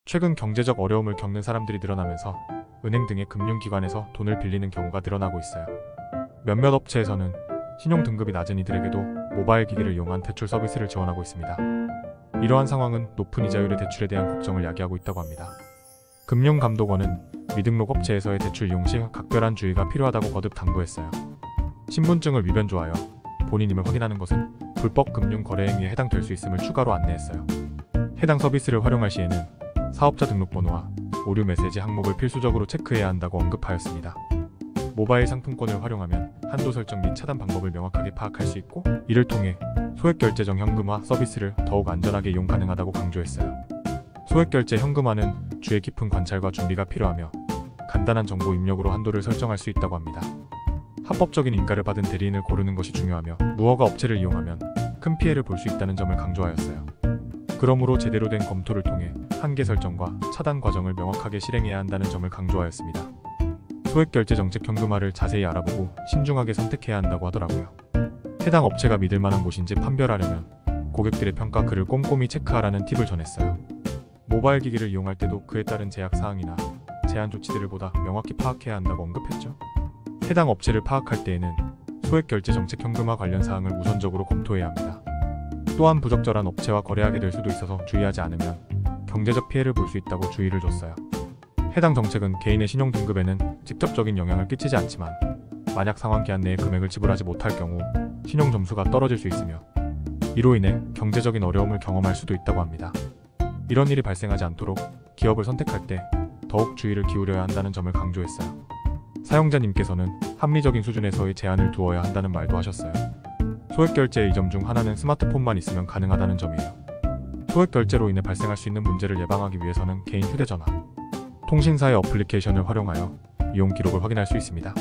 최근 경제적 어려움을 겪는 사람들이 늘어나면서 은행 등의 금융기관에서 돈을 빌리는 경우가 늘어나고 있어요. 몇몇 업체에서는 신용 등급이 낮은 이들에게도 모바일 기기를 이용한 대출 서비스를 지원하고 있습니다. 이러한 상황은 높은 이자율의 대출에 대한 걱정을 야기하고 있다고 합니다. 금융감독원은 미등록 업체에서의 대출 이용 시 각별한 주의가 필요하다고 거듭 당부했어요. 신분증을 위변조하여 본인임을 확인하는 것은 불법 금융 거래 행위에 해당될 수 있음을 추가로 안내했어요. 해당 서비스를 활용할 시에는 사업자 등록번호와 오류 메시지 항목을 필수적으로 체크해야 한다고 언급하였습니다. 모바일 상품권을 활용하면 한도 설정 및 차단 방법을 명확하게 파악할 수 있고, 이를 통해 소액결제정 현금화 서비스를 더욱 안전하게 이용 가능하다고 강조했어요. 소액결제 현금화는 주의 깊은 관찰과 준비가 필요하며 간단한 정보 입력으로 한도를 설정할 수 있다고 합니다. 합법적인 인가를 받은 대리인을 고르는 것이 중요하며 무허가 업체를 이용하면 큰 피해를 볼 수 있다는 점을 강조하였어요. 그러므로 제대로 된 검토를 통해 한계 설정과 차단 과정을 명확하게 실행해야 한다는 점을 강조하였습니다. 소액결제 정책 현금화를 자세히 알아보고 신중하게 선택해야 한다고 하더라고요. 해당 업체가 믿을 만한 곳인지 판별하려면 고객들의 평가 글을 꼼꼼히 체크하라는 팁을 전했어요. 모바일 기기를 이용할 때도 그에 따른 제약 사항이나 제한 조치들을 보다 명확히 파악해야 한다고 언급했죠. 해당 업체를 파악할 때에는 소액결제 정책 현금화 관련 사항을 우선적으로 검토해야 합니다. 또한 부적절한 업체와 거래하게 될 수도 있어서 주의하지 않으면 경제적 피해를 볼 수 있다고 주의를 줬어요. 해당 정책은 개인의 신용 등급에는 직접적인 영향을 끼치지 않지만 만약 상환 기한 내에 금액을 지불하지 못할 경우 신용 점수가 떨어질 수 있으며 이로 인해 경제적인 어려움을 경험할 수도 있다고 합니다. 이런 일이 발생하지 않도록 기업을 선택할 때 더욱 주의를 기울여야 한다는 점을 강조했어요. 사용자님께서는 합리적인 수준에서의 제한을 두어야 한다는 말도 하셨어요. 소액결제의 이점 중 하나는 스마트폰만 있으면 가능하다는 점이에요. 소액결제로 인해 발생할 수 있는 문제를 예방하기 위해서는 개인 휴대전화, 통신사의 어플리케이션을 활용하여 이용 기록을 확인할 수 있습니다.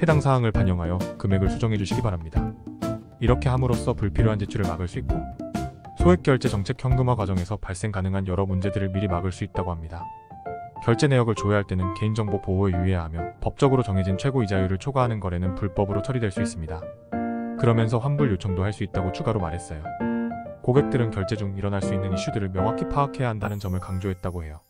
해당 사항을 반영하여 금액을 수정해 주시기 바랍니다. 이렇게 함으로써 불필요한 지출을 막을 수 있고 소액결제 정책 현금화 과정에서 발생 가능한 여러 문제들을 미리 막을 수 있다고 합니다. 결제 내역을 조회할 때는 개인정보 보호에 유의해야 하며 법적으로 정해진 최고 이자율을 초과하는 거래는 불법으로 처리될 수 있습니다. 그러면서 환불 요청도 할 수 있다고 추가로 말했어요. 고객들은 결제 중 일어날 수 있는 이슈들을 명확히 파악해야 한다는 점을 강조했다고 해요.